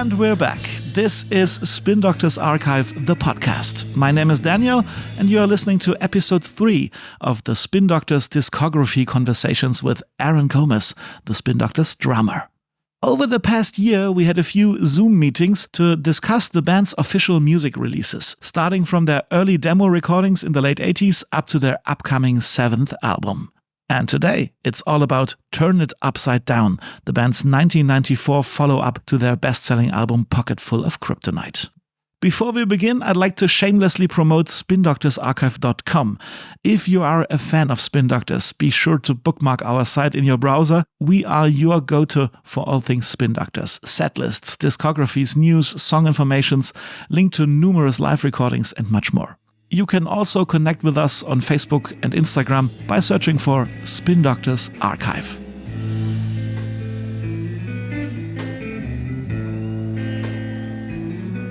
And we're back. This is Spin Doctors Archive, the podcast. My name is Daniel, and you are listening to episode 3 of the Spin Doctors Discography conversations with Aaron Gomez, the Spin Doctors drummer. Over the past year, we had a few Zoom meetings to discuss the band's official music releases, starting from their early demo recordings in the late 80s up to their upcoming 7th album. And today, it's all about Turn It Upside Down, the band's 1994 follow-up to their best-selling album Pocketful of Kryptonite. Before we begin, I'd like to shamelessly promote spindoctorsarchive.com. If you are a fan of Spin Doctors, be sure to bookmark our site in your browser. We are your go-to for all things Spin Doctors. Setlists, discographies, news, song informations, link to numerous live recordings and much more. You can also connect with us on Facebook and Instagram by searching for Spin Doctors Archive.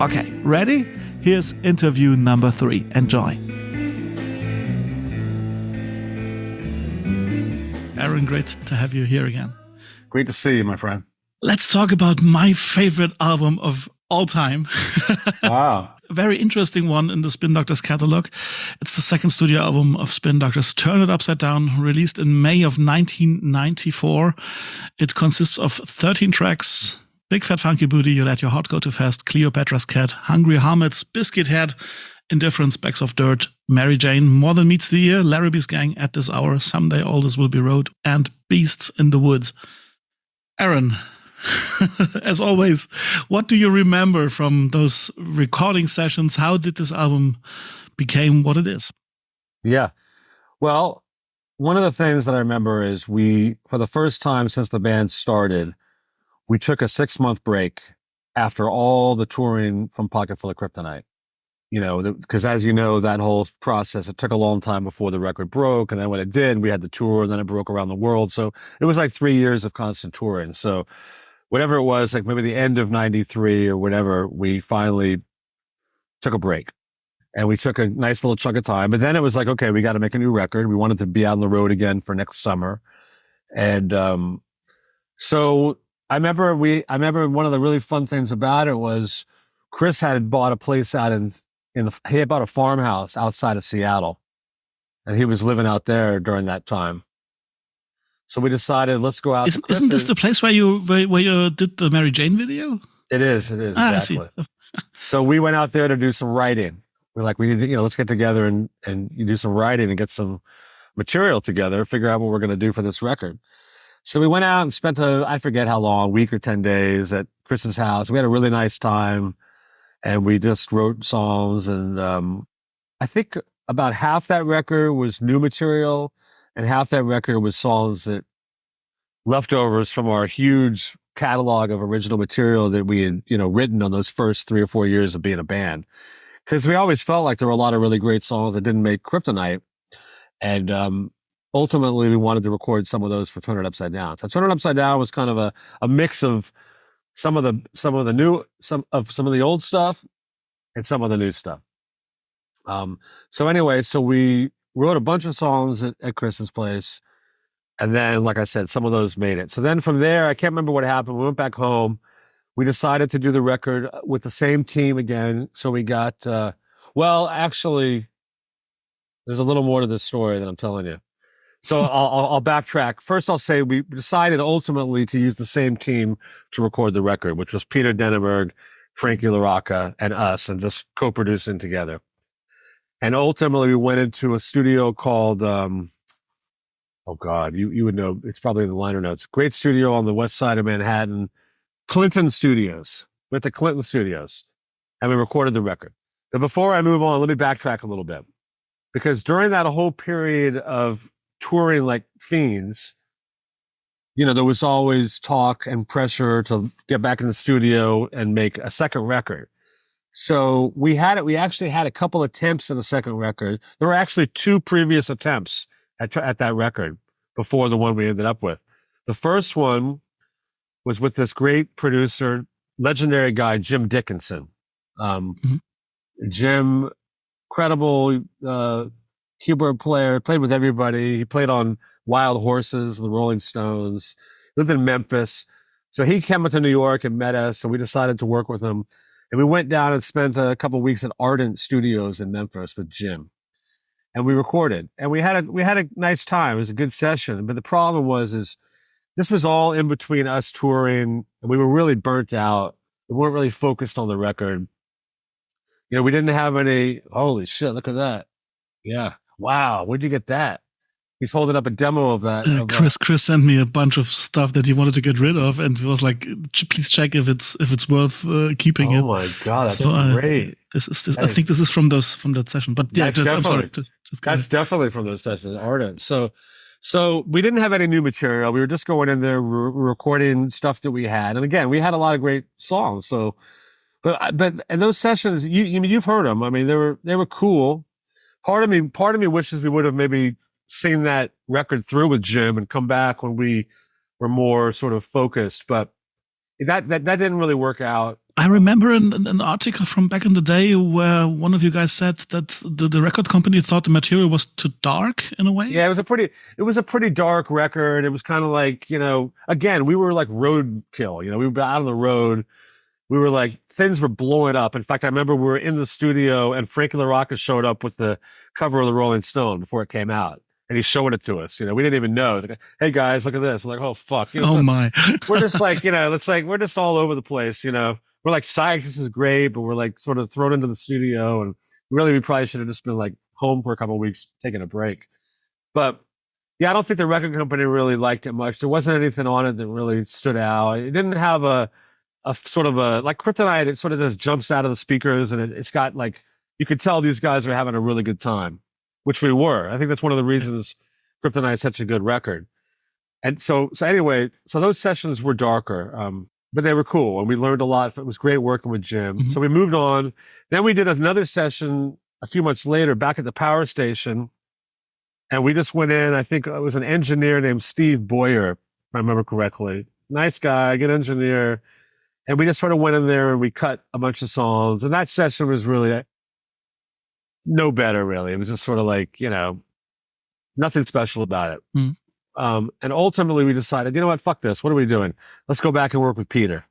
Okay, ready? Here's interview number 3. Enjoy. Aaron, great to have you here again. Great to see you, my friend. Let's talk about my favorite album of all time. Wow. A very interesting one in the Spin Doctors catalog. It's the second studio album of Spin Doctors, Turn It Upside Down, released in May of 1994. It consists of 13 tracks: Big Fat Funky Booty, You Let Your Heart Go Too Fast, Cleopatra's Cat, Hungry Hermits, Biscuit Head, Indifference, Bags of Dirt, Mary Jane, More Than Meets the Ear, Larrabee's Gang, At This Hour, Someday All This Will Be Road, and Beasts in the Woods. Aaron, as always, what do you remember from those recording sessions? How did this album become what it is? Yeah. Well, one of the things that I remember is for the first time since the band started, we took a 6-month break after all the touring from Pocketful of Kryptonite. You know, because as you know, that whole process, it took a long time before the record broke. And then when it did, we had the tour, and then it broke around the world. So it was like 3 years of constant touring. So whatever it was, like maybe the end of 93 or whatever, we finally took a break. And we took a nice little chunk of time. But then it was like, okay, we got to make a new record. We wanted to be out on the road again for next summer. And so I remember one of the really fun things about it was Chris had bought a place out he had bought a farmhouse outside of Seattle. And he was living out there during that time. So we decided, let's go out. Isn't this the place where you did the Mary Jane video? It is. Exactly. I see. So we went out there to do some writing. We're like, we need to, let's get together and you do some writing and get some material together, figure out what we're going to do for this record. So we went out and spent I forget how long, a week or 10 days at Chris's house. We had a really nice time, and we just wrote songs. And I think about half that record was new material, and half that record was songs that leftovers from our huge catalog of original material that we had, written on those first 3 or 4 years of being a band. Because we always felt like there were a lot of really great songs that didn't make Kryptonite. And ultimately, we wanted to record some of those for Turn It Upside Down. So Turn It Upside Down was kind of a mix of some of the old stuff and some of the new stuff. So we wrote a bunch of songs at Chris's place. And then, like I said, some of those made it. So then from there, I can't remember what happened. We went back home. We decided to do the record with the same team again. So we got, actually, there's a little more to this story than I'm telling you. So I'll backtrack. First, I'll say we decided ultimately to use the same team to record the record, which was Peter Denneberg, Frankie LaRocca, and us, and just co-producing together. And ultimately, we went into a studio called, you would know, it's probably in the liner notes. Great studio on the west side of Manhattan, Clinton Studios. We went to Clinton Studios, and we recorded the record. But before I move on, let me backtrack a little bit. Because during that whole period of touring like fiends, there was always talk and pressure to get back in the studio and make a second record. So we actually had a couple attempts at a second record. There were actually 2 previous attempts at that record before the one we ended up with. The first one was with this great producer, legendary guy, Jim Dickinson. Jim, incredible keyboard player, played with everybody. He played on Wild Horses, the Rolling Stones, lived in Memphis. So he came up to New York and met us, and we decided to work with him. And we went down and spent a couple of weeks at Ardent Studios in Memphis with Jim. And we recorded, and we had a nice time. It was a good session. But the problem is this was all in between us touring, and we were really burnt out. We weren't really focused on the record. You know, we didn't have any, holy shit, look at that. Yeah. Wow. Where'd you get that? He's holding up a demo of that. Chris sent me a bunch of stuff that he wanted to get rid of, and was like, "Please check if it's worth keeping it." Oh my god, that's great! I think this is from that session. But yeah, I'm sorry. That's definitely from those sessions, Ardent. So we didn't have any new material. We were just going in there, recording stuff that we had, and again, we had a lot of great songs. So, but in those sessions, you've heard them. I mean, they were cool. Part of me wishes we would have maybe seen that record through with Jim and come back when we were more sort of focused, but that didn't really work out. I remember an article from back in the day where one of you guys said that the record company thought the material was too dark in a way. Yeah, it was a pretty dark record. It was kind of like, you know, again, we were like roadkill, you know, we were out on the road. We were like, things were blowing up. In fact, I remember we were in the studio and Frankie LaRocca showed up with the cover of the Rolling Stone before it came out. And he's showing it to us. You know, we didn't even know. Like, hey guys, look at this. We're like, oh fuck. You know, oh my. We're just like, you know, it's like we're just all over the place. You know, we're like, psyched, this is great, but we're like sort of thrown into the studio, and really, we probably should have just been like home for a couple of weeks, taking a break. But yeah, I don't think the record company really liked it much. There wasn't anything on it that really stood out. It didn't have a sort of a like Kryptonite. It sort of just jumps out of the speakers, and it's got like, you could tell these guys are having a really good time. Which we were. I think that's one of the reasons Kryptonite is such a good record. And so anyway, so those sessions were darker, but they were cool, and we learned a lot. It was great working with Jim. Mm-hmm. So we moved on. Then we did another session a few months later back at the power station, and we just went in. I think it was an engineer named Steve Boyer, if I remember correctly. Nice guy, good engineer. And we just sort of went in there and we cut a bunch of songs. And that session was really no better, really. It was just sort of like, you know, nothing special about it. Mm. And ultimately we decided, you know what, fuck this. What are we doing? Let's go back and work with Peter.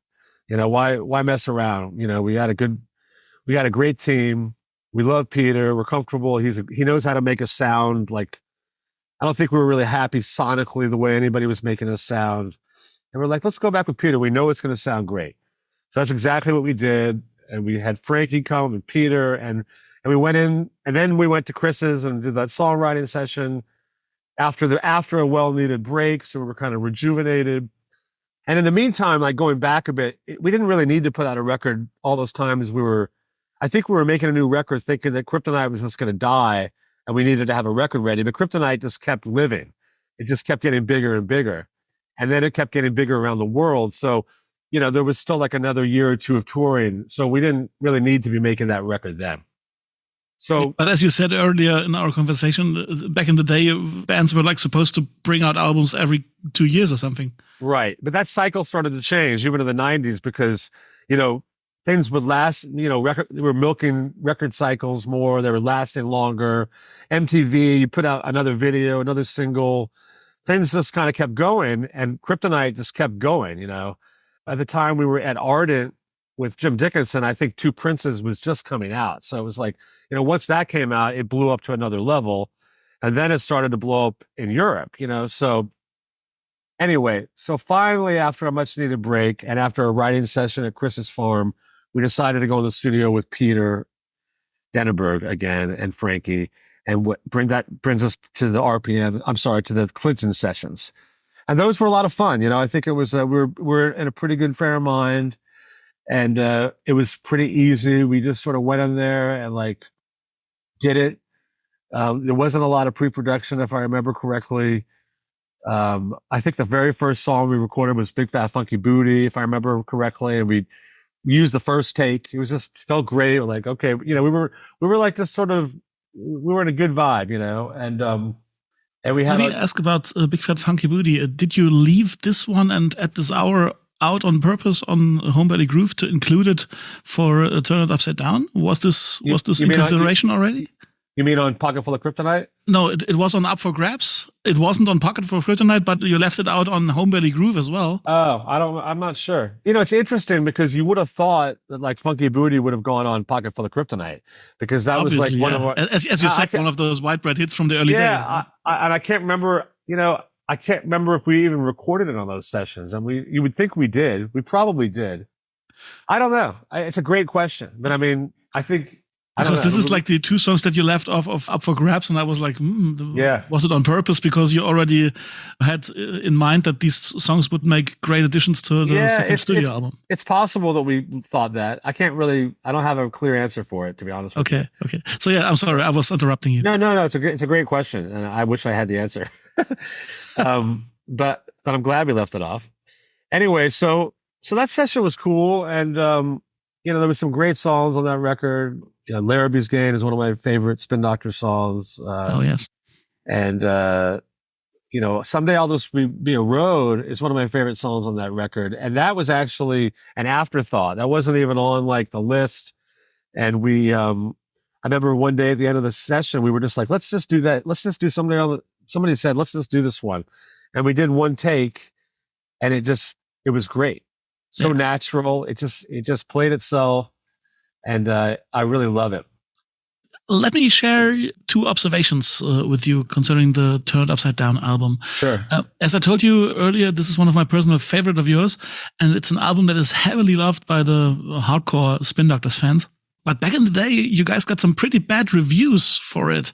You know, why mess around? You know, we had a great team. We love Peter. We're comfortable. He knows how to make us sound like, I don't think we were really happy sonically the way anybody was making us sound. And we're like, let's go back with Peter. We know it's going to sound great. So that's exactly what we did. And we had Frankie come and Peter, and we went in, and then we went to Chris's and did that songwriting session after a well-needed break. So we were kind of rejuvenated. And in the meantime, like going back a bit, we didn't really need to put out a record all those times. I think we were making a new record thinking that Kryptonite was just going to die and we needed to have a record ready. But Kryptonite just kept living. It just kept getting bigger and bigger. And then it kept getting bigger around the world. So, you know, there was still like another year or two of touring. So we didn't really need to be making that record then. So, but as you said earlier in our conversation, back in the day, bands were like supposed to bring out albums every 2 years or something. Right. But that cycle started to change even in the 90s because, you know, things would last, you know, we were milking record cycles more. They were lasting longer. MTV, you put out another video, another single. Things just kind of kept going, and Kryptonite just kept going, you know. At the time we were at Ardent with Jim Dickinson, I think Two Princes was just coming out. So it was like, you know, once that came out, it blew up to another level. And then it started to blow up in Europe, you know. So anyway, so finally, after a much needed break and after a writing session at Chris's farm, we decided to go in the studio with Peter Denneberg again and Frankie, and brings us to the to the Clinton sessions. And those were a lot of fun. You know, I think it was, we're in a pretty good frame of mind. And it was pretty easy. We just sort of went in there and like did it. There wasn't a lot of pre-production, if I remember correctly. I think the very first song we recorded was Big Fat Funky Booty, if I remember correctly. And we used the first take. It was just felt great. We're like, okay, you know, we were like just sort of, we were in a good vibe, you know, and we had. Let me ask about Big Fat Funky Booty. Did you leave this one and at this hour out on purpose on Homebody Groove to include it for Turn It Upside Down? Was this in consideration already? You mean on Pocket Full of Kryptonite? No, it was on Up for Grabs. It wasn't on Pocket Full of Kryptonite, but you left it out on Home Barely Groove as well. Oh, I'm not sure. It's interesting because you would have thought that like Funky Booty would have gone on Pocket Full of Kryptonite because that Obviously, was like one of our, as you said, one of those white bread hits from the early days. Yeah, and I can't remember, I can't remember if we even recorded it on those sessions. And you would think we did. We probably did. I don't know. It's a great question, but I mean, I think. Because this is like the two songs that you left off of Up for Grabs, and I was like, was it on purpose? Because you already had in mind that these songs would make great additions to the second studio album. It's possible that we thought that. I don't have a clear answer for it, to be honest with you. Okay. So yeah, I'm sorry, I was interrupting you. No, it's a great question, and I wish I had the answer. But I'm glad we left it off. Anyway, so that session was cool, and there was some great songs on that record. Larrabee's Gain is one of my favorite Spin Doctor songs. Oh yes. And Someday I'll Just Be a Road is one of my favorite songs on that record. And that was actually an afterthought. That wasn't even on like the list. And I remember one day at the end of the session, we were just like, let's just do that. Let's just do somebody said, let's just do this one. And we did one take, and it was great. So natural. It just played itself. And I really love it. Let me share two observations with you concerning the Turned Upside Down album. Sure. As I told you earlier, this is one of my personal favorite of yours, and it's an album that is heavily loved by the hardcore Spin Doctors fans. But back in the day, you guys got some pretty bad reviews for it.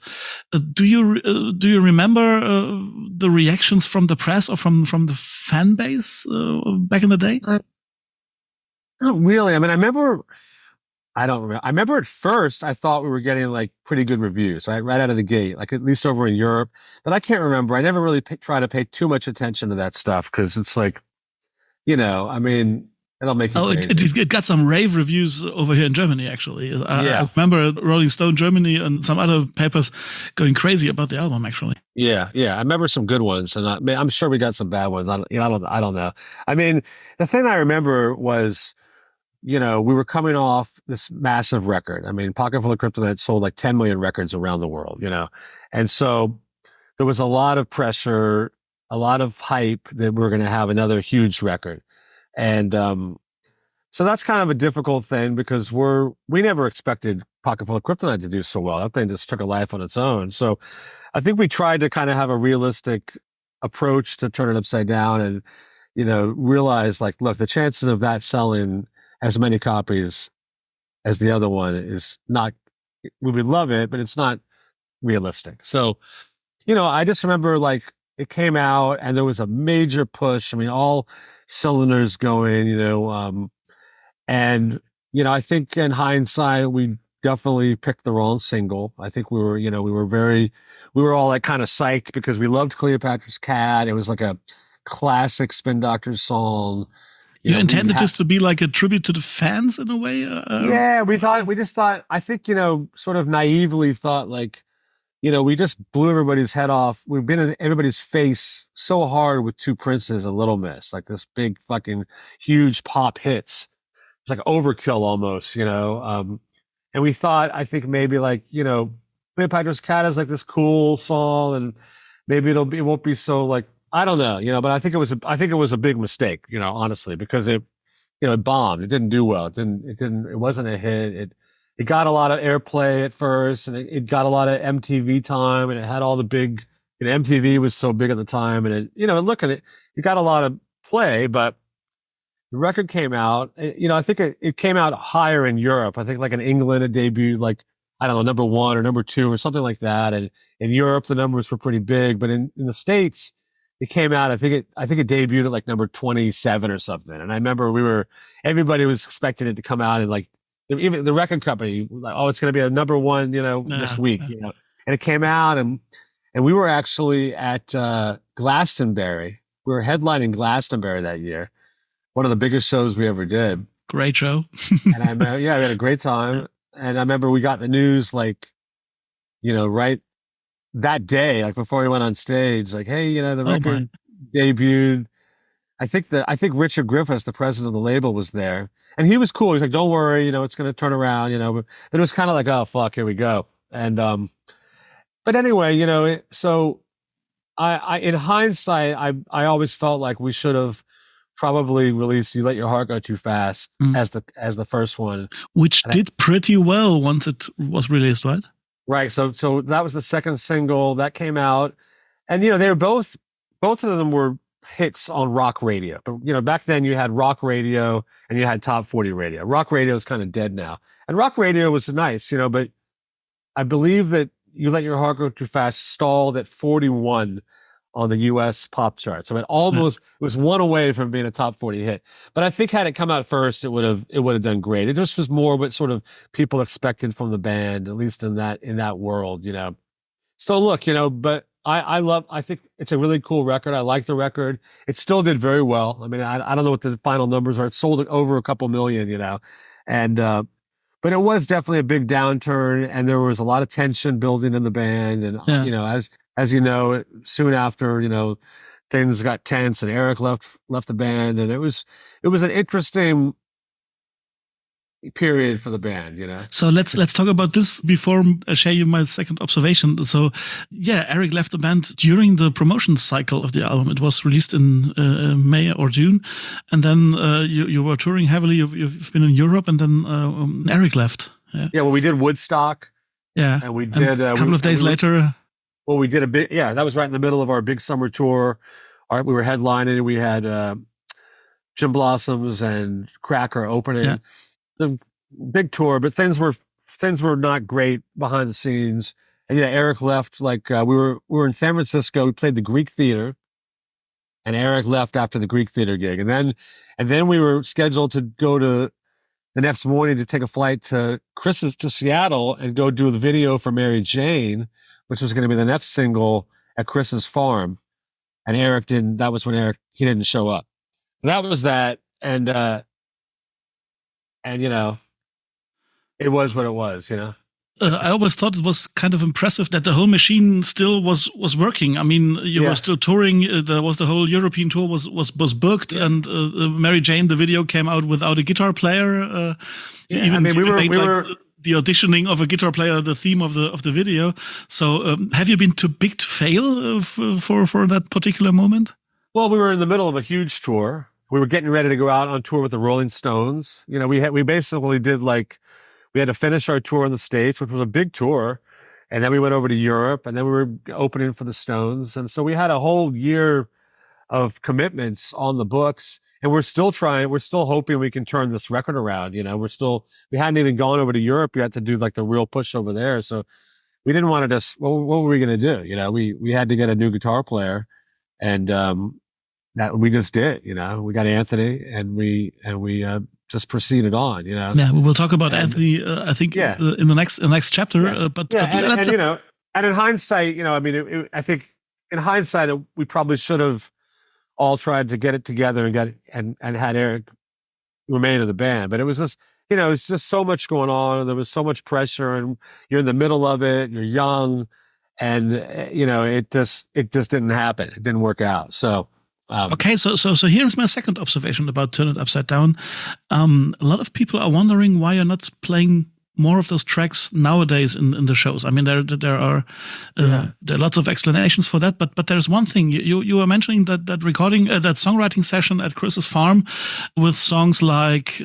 Do you remember the reactions from the press or from the fan base back in the day? Not really. I mean, I don't remember. I remember at first I thought we were getting like pretty good reviews, right out of the gate, like at least over in Europe. But I can't remember. I never really try to pay tay much attention to that stuff because it's like, I mean, it'll make you it got some rave reviews over here in Germany, actually. I remember Rolling Stone Germany and some other papers going crazy about the album, actually. Yeah. I remember some good ones, and I'm sure we got some bad ones. I don't know. I mean, the thing I remember was, we were coming off this massive record. I mean, Pocket Full of Kryptonite sold like 10 million records around the world, and so there was a lot of pressure, a lot of hype that we're going to have another huge record. And so that's kind of a difficult thing because we never expected Pocket Full of Kryptonite to do so well. That thing just took a life on its own. So I think we tried to kind of have a realistic approach to Turn It Upside Down and, realize like, look, the chances of that selling as many copies as the other one is not, we would love it, but it's not realistic. So, I just remember like it came out and there was a major push. I mean, all cylinders going, and, I think in hindsight, we definitely picked the wrong single. I think we were all like kind of psyched because we loved Cleopatra's Cat. It was like a classic Spin Doctors song. You intended this to be like a tribute to the fans in a way? Yeah, I think, sort of naively thought like, we just blew everybody's head off. We've been in everybody's face so hard with Two Princes and Little Miss, like this big fucking huge pop hits. It's like overkill almost, and we thought, I think maybe like, Cleopatra's Cat is like this cool song and maybe it won't be so like, I don't know, but I think it was a big mistake, honestly, because it bombed. It didn't do well. It wasn't a hit. It got a lot of airplay at first, and it got a lot of MTV time, and it had all the big, MTV was so big at the time, and it got a lot of play, but the record came out, I think it came out higher in Europe. I think like in England, it debuted like, I don't know, number 1 or number 2 or something like that. And in Europe, the numbers were pretty big, but in the States, it came out, I think it debuted at like number 27 or something. And I remember everybody was expecting it to come out and like, even the record company, like, oh, it's going to be a number 1, this week, and it came out and we were actually at Glastonbury. We were headlining Glastonbury that year. One of the biggest shows we ever did. Great show. And I remember, we had a great time. And I remember we got the news like, right that day, like before we went on stage, like, hey, the record debuted. I think Richard Griffiths, the president of the label, was there, and he was cool. He's like, don't worry, it's going to turn around, but then it was kind of like, oh fuck, here we go. And but anyway, so I in hindsight, I always felt like we should have probably released "You Let Your Heart Go Too Fast" as the first one, which did pretty well once it was released, right? Right. So that was the second single that came out, and they were both of them were hits on rock radio. But back then you had rock radio and you had top 40 radio. Rock radio is kind of dead now, and rock radio was nice, but I believe that "You Let Your Heart Go Too Fast" stalled at 41 on the U.S. pop chart. So it was one away from being a top 40 hit. But I think had it come out first, it would have done great. It just was more what sort of people expected from the band, at least in that world, So look, but I think it's a really cool record. I like the record. It still did very well. I mean, I don't know what the final numbers are. It sold over a couple million, and, but it was definitely a big downturn, and there was a lot of tension building in the band. And, as you know, soon after, things got tense and Eric left the band, and it was an interesting period for the band, So let's talk about this before I share you my second observation. So yeah, Eric left the band during the promotion cycle of the album. It was released in May or June, and then you were touring heavily. You've been in Europe, and then Eric left. Yeah, well, we did Woodstock. Yeah, and we did a couple of days later. Well, we did a bit. Yeah, that was right in the middle of our big summer tour. We were headlining. We had Jim Blossoms and Cracker opening. Yeah. The big tour, but things were not great behind the scenes. And Eric left. Like we were in San Francisco. We played the Greek Theater, and Eric left after the Greek Theater gig. And then we were scheduled to go to the next morning to take a flight to Seattle and go do the video for Mary Jane, which was going to be the next single at Chris's farm. And Eric didn't. That was when he didn't show up. That was that. And it was what it was, I always thought it was kind of impressive that the whole machine still was working. I mean, you were still touring. There was the whole European tour was booked, and Mary Jane, the video came out without a guitar player. Even we were the auditioning of a guitar player, the theme of the video. So, have you been too big to fail for that particular moment? Well, we were in the middle of a huge tour. We were getting ready to go out on tour with the Rolling Stones. We basically did we had to finish our tour in the States, which was a big tour. And then we went over to Europe, and then we were opening for the Stones. And so we had a whole year of commitments on the books, and we're still hoping we can turn this record around. We hadn't even gone over to Europe yet to do the real push over there. So we didn't want to what were we going to do? We had to get a new guitar player, and, that we just did, we got Anthony, and we just proceeded on, Yeah, we will talk about Anthony, I think, in the next chapter. And in hindsight, I think in hindsight, we probably should have all tried to get it together and had Eric remain in the band. But it was just, it's just so much going on. There was so much pressure, and you're in the middle of it. You're young, and it just didn't happen. It didn't work out. So. Okay, so here's my second observation about Turn It Upside Down. A lot of people are wondering why you're not playing more of those tracks nowadays in the shows. I mean, there are lots of explanations for that, but there's one thing you were mentioning that recording that songwriting session at Chris's farm with songs like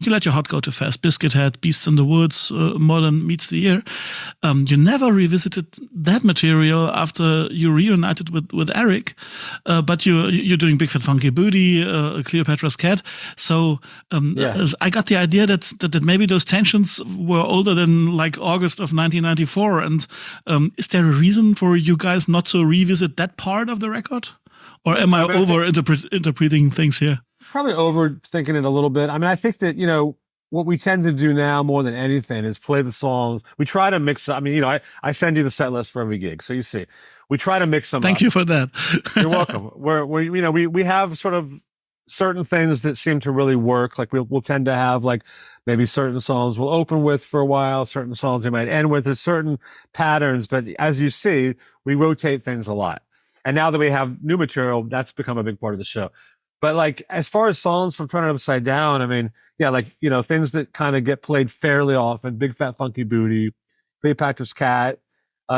You Let Your Heart Go Too Fast, Biscuit Head, Beasts in the Woods, Modern Meets the Ear. You never revisited that material after you reunited with Eric, but you're doing Big Fat Funky Booty, Cleopatra's Cat. So I got the idea that maybe those tensions were older than August of 1994. And is there a reason for you guys not to revisit that part of the record? Or am I over-interpreting things here? Probably overthinking it a little bit. I mean, I think that, what we tend to do now more than anything is play the songs. We try to mix up. I mean, I send you the set list for every gig. So you see, we try to mix them up. Thank you for that. You're welcome. We have sort of certain things that seem to really work. We'll tend to have maybe certain songs we'll open with for a while, certain songs we might end with. There's certain patterns, but as you see, we rotate things a lot. And now that we have new material, that's become a big part of the show. But as far as songs from Turn It Upside Down, I mean, things that kind of get played fairly often, Big Fat Funky Booty, Cleopatra's Cat.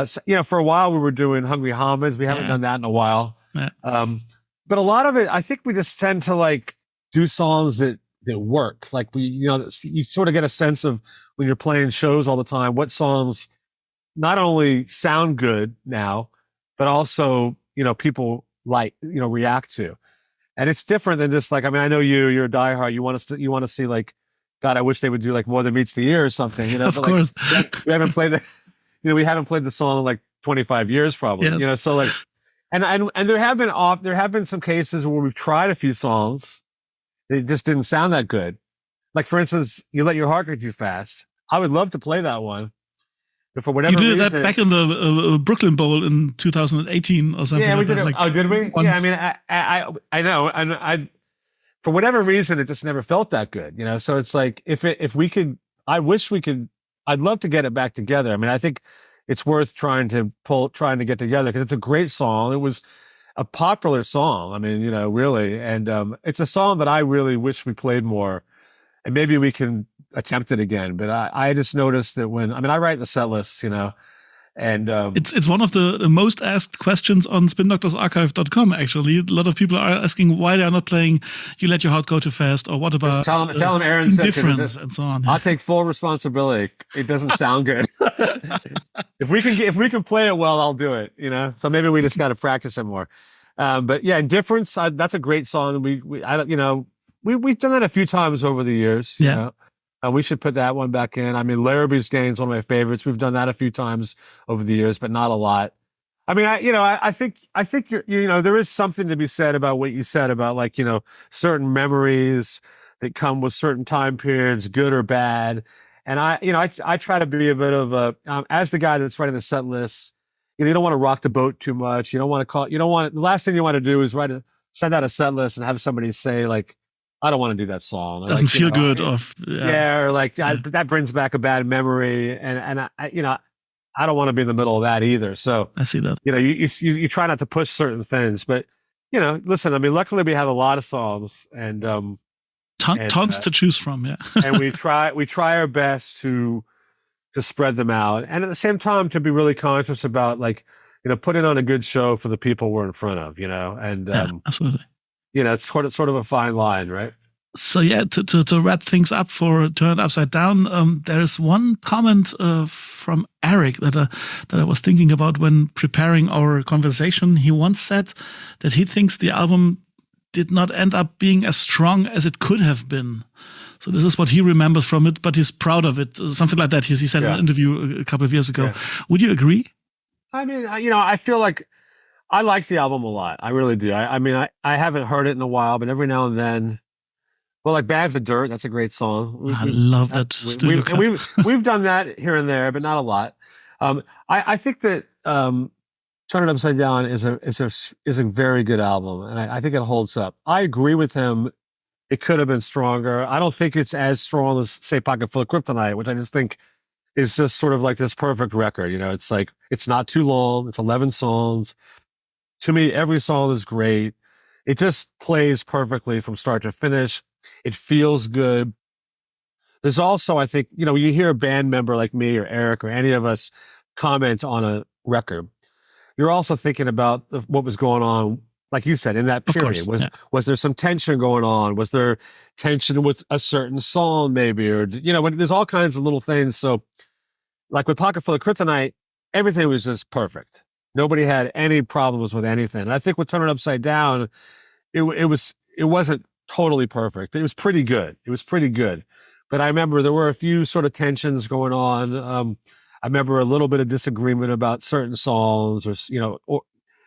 So, for a while we were doing Hungry Homage. We haven't done that in a while. Yeah. But a lot of it, I think we just tend to like do songs that work. Like you sort of get a sense of when you're playing shows all the time, what songs not only sound good now, but also, people like, react to. And it's different than just like, I mean, I know you're a diehard. You want to see like, God, I wish they would do like More Than Meets the Ear or something, Of course. Like, we haven't played the, we haven't played the song in like 25 years probably, Yes. so like, and there have been some cases where we've tried a few songs. It just didn't sound that good. Like for instance, You Let Your Heart Go Too Fast. I would love to play that one. But for whatever reason, you did that back in the Brooklyn Bowl in 2018 or something. Yeah, we like did that, it. Oh, did we? Once. Yeah, I mean, I know, and I for whatever reason, it just never felt that good, So it's like if we could, I wish we could. I'd love to get it back together. I mean, I think it's worth trying to get together because it's a great song. It was a popular song. I mean, really, and it's a song that I really wish we played more, and maybe we can attempt it again. But I just noticed that I write the set lists, and it's one of the most asked questions on spindoctorsarchive.com. Actually, a lot of people are asking why they are not playing "You Let Your Heart Go Too Fast" or what about tell them Aaron Indifference and so on. I'll take full responsibility. It doesn't sound good. If we can play it well, I'll do it. So maybe we just got to practice it more. But yeah, Indifference. That's a great song. We've done that a few times over the years. Yeah. We should put that one back in. I mean, Larrabee's Game is one of my favorites. We've done that a few times over the years, but not a lot. I mean, I think there is something to be said about what you said about like, certain memories that come with certain time periods, good or bad. And I try to be a bit of a, as the guy that's writing the set list, you don't want to rock the boat too much. The last thing you want to do is send out a set list and have somebody say like, I don't want to do that song. Doesn't feel good. Or like that brings back a bad memory, and I don't want to be in the middle of that either. So I see that. You try not to push certain things, but listen. I mean, luckily we have a lot of songs and tons to choose from. Yeah, and we try our best to spread them out, and at the same time to be really conscious about like putting on a good show for the people we're in front of. And absolutely. It's sort of a fine line, right? So yeah, to wrap things up for Turn It Upside Down, there is one comment from Eric that I was thinking about when preparing our conversation. He once said that he thinks the album did not end up being as strong as it could have been. So this is what he remembers from it, but he's proud of it. Something like that. He said in an interview a couple of years ago. Yeah. Would you agree? I mean, I feel like I like the album a lot. I really do. I mean, I haven't heard it in a while, but every now and then, well, like Bags of Dirt, that's a great song. I love that. We've done that here and there, but not a lot. I think that Turn It Upside Down is a very good album, and I think it holds up. I agree with him. It could have been stronger. I don't think it's as strong as, say, Pocket Full of Kryptonite, which I just think is just sort of like this perfect record. It's like, it's not too long. It's 11 songs. To me, every song is great. It just plays perfectly from start to finish. It feels good. There's also, I think, you hear a band member like me or Eric or any of us comment on a record. You're also thinking about what was going on, like you said, in that period. Was there some tension going on? Was there tension with a certain song maybe? Or, there's all kinds of little things. So like with Pocket Full of Kryptonite, everything was just perfect. Nobody had any problems with anything. And I think with Turn It Upside Down, it wasn't totally perfect. It was pretty good. But I remember there were a few sort of tensions going on. I remember a little bit of disagreement about certain songs or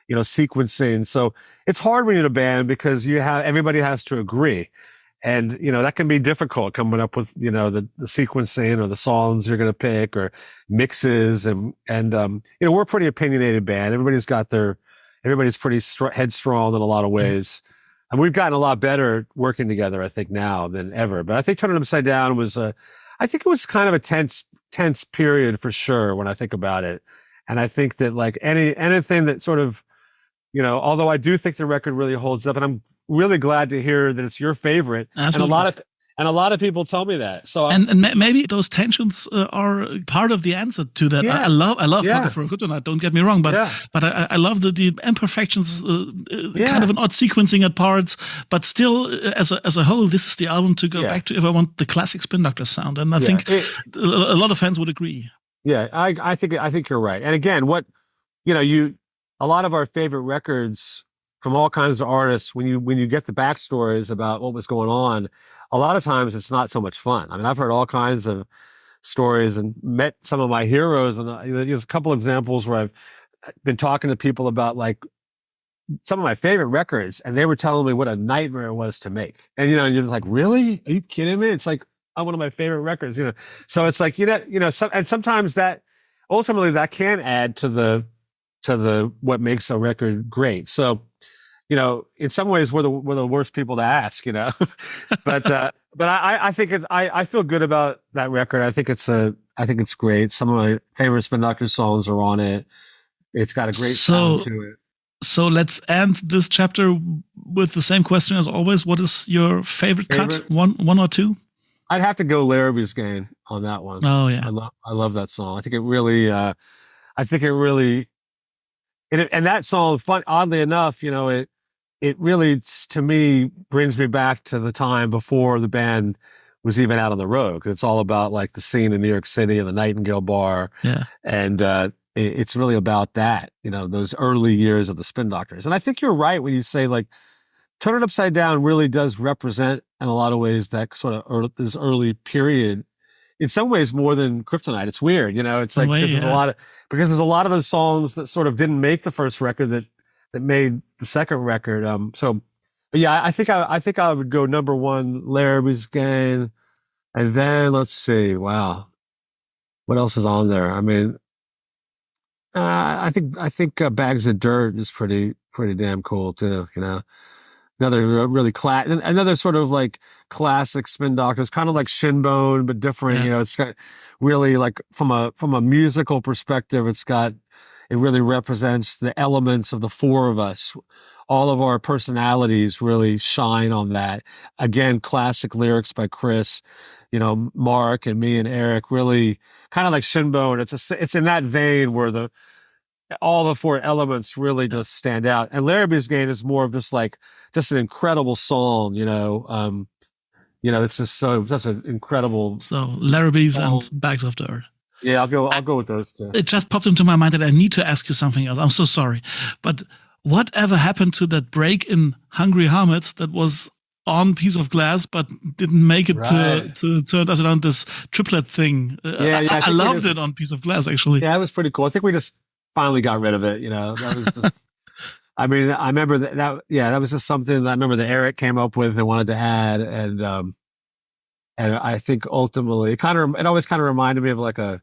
sequencing. So it's hard when you're in a band because everybody has to agree. And, that can be difficult coming up with, the sequencing or the songs you're going to pick or mixes. And we're a pretty opinionated band. Everybody's pretty headstrong in a lot of ways. And we've gotten a lot better working together, I think, now than ever. But I think Turn It Upside Down I think it was kind of a tense period for sure when I think about it. And I think that like anything that sort of, although I do think the record really holds up, and I'm really glad to hear that it's your favorite. Absolutely. And a lot of people tell me that. So and maybe those tensions are part of the answer to that. Yeah. I love Yeah. Pocket for Kryptonite. Don't get me wrong, but I love the imperfections, kind of an odd sequencing at parts, but still as a whole, this is the album to go back to if I want the classic Spin Doctors sound. And I think a lot of fans would agree. Yeah, I think you're right. And again, a lot of our favorite records from all kinds of artists, when you get the backstories about what was going on, a lot of times it's not so much fun. I mean, I've heard all kinds of stories and met some of my heroes, and there's a couple examples where I've been talking to people about like some of my favorite records, and they were telling me what a nightmare it was to make. And you're like, really? Are you kidding me? It's like one of my favorite records, So it's like and sometimes that ultimately that can add to the what makes a record great. So, in some ways we're the worst people to ask, but I think I feel good about that record. I think it's great. Some of my favorite Spin Doctors songs are on it. It's got a great sound to it. So let's end this chapter with the same question as always. What is your favorite cut? One or two? I'd have to go Larrabee's Game on that one. Oh yeah. I love that song. I think it really, and that song, oddly enough, it really, to me, brings me back to the time before the band was even out on the road. It's all about like the scene in New York City and the Nightingale Bar. Yeah. And, it's really about that, those early years of the Spin Doctors. And I think you're right when you say like, Turn It Upside Down really does represent in a lot of ways that sort of this early period. In some ways more than Kryptonite. It's weird, it's like, there's a lot of those songs that sort of didn't make the first record that made the second record. But yeah, I think I would go number one, Larrabee's Game. And then let's see. Wow. What else is on there? I mean, I think Bags of Dirt is pretty damn cool too, Another really another sort of like classic Spin Doctors, kind of like Shinbone, but different. It's got really like from a musical perspective, it really represents the elements of the four of us. All of our personalities really shine on that. Again, classic lyrics by Chris, Mark and me and Eric, really kind of like Shinbone. It's in that vein where all the four elements really just stand out. And Larrabee's Game is more of just an incredible song, it's just such an incredible. So Larrabee's and Bags of Dirt. Yeah, I'll go with those two. It just popped into my mind that I need to ask you something else. I'm so sorry. But whatever happened to that break in Hungry Hermits that was on Piece of Glass, but didn't make it to turn around this triplet thing? I loved it on Piece of Glass, actually. Yeah, it was pretty cool. I think we just finally got rid of it. That was I mean, I remember that was just something that I remember that Eric came up with and wanted to add. And I think ultimately it always kind of reminded me of like a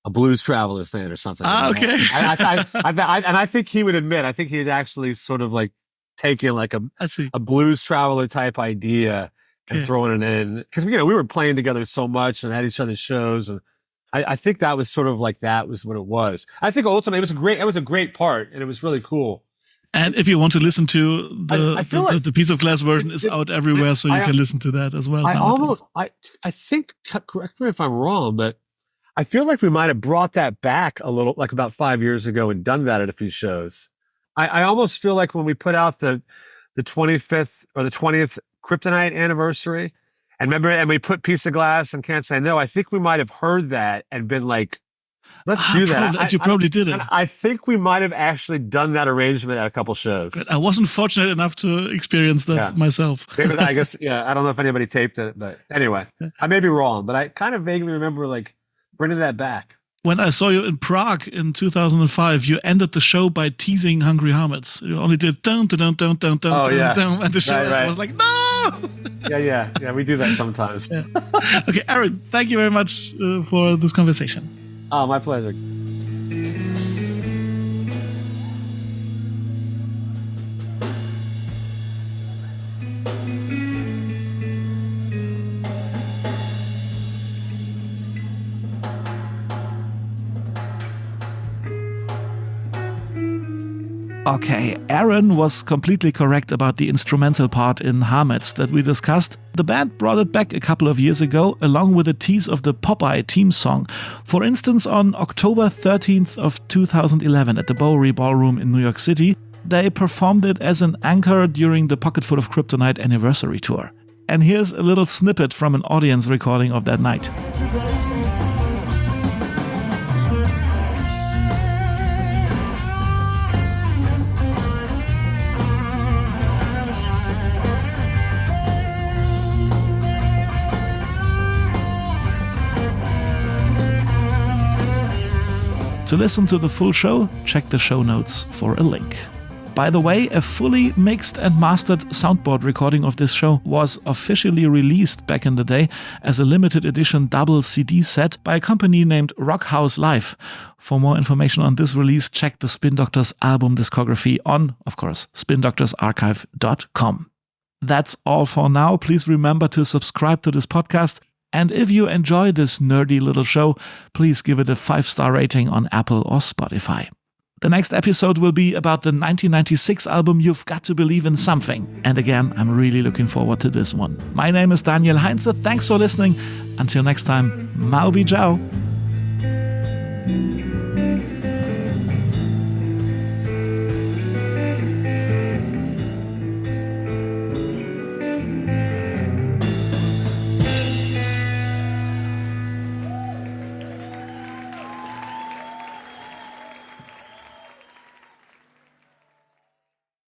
Blues Traveler thing or something. Okay. And I think he would admit, I think he'd actually sort of like taken like a Blues Traveler type idea and throwing it in. Cause we were playing together so much and had each other's shows, and I think that was sort of like that was what it was. I think ultimately it was a great part, and it was really cool. And if you want to listen to the Piece of Glass version is out everywhere, so you can listen to that as well. I think, correct me if I'm wrong, but I feel like we might have brought that back a little, like about 5 years ago, and done that at a few shows. I almost feel like when we put out the 25th or the 20th Kryptonite anniversary, and we put Piece of Glass and Can't Say No, I think we might have heard that and been like, let's do that. You probably did it. I think we might have actually done that arrangement at a couple shows. Good. I wasn't fortunate enough to experience that myself. Maybe I guess, I don't know if anybody taped it, but anyway, I may be wrong, but I kind of vaguely remember like bringing that back. When I saw you in Prague in 2005, you ended the show by teasing Hungry Hermits. You only did dun dun dun dun dun dun dun, and the show I was like, no. Yeah. We do that sometimes. Yeah. Okay, Aaron, thank you very much for this conversation. Oh, my pleasure. Okay, Aaron was completely correct about the instrumental part in Hamets that we discussed. The band brought it back a couple of years ago, along with a tease of the Popeye theme song. For instance, on October 13th of 2011 at the Bowery Ballroom in New York City, they performed it as an anchor during the Pocketful of Kryptonite anniversary tour. And here's a little snippet from an audience recording of that night. To listen to the full show, check the show notes for a link. By the way, a fully mixed and mastered soundboard recording of this show was officially released back in the day as a limited edition double CD set by a company named Rockhouse Live. For more information on this release, check the Spin Doctors album discography on, of course, spindoctorsarchive.com. That's all for now. Please remember to subscribe to this podcast. And if you enjoy this nerdy little show, please give it a 5-star rating on Apple or Spotify. The next episode will be about the 1996 album You've Got to Believe in Something. And again, I'm really looking forward to this one. My name is Daniel Heinze. Thanks for listening. Until next time, Mau Bi Jiao.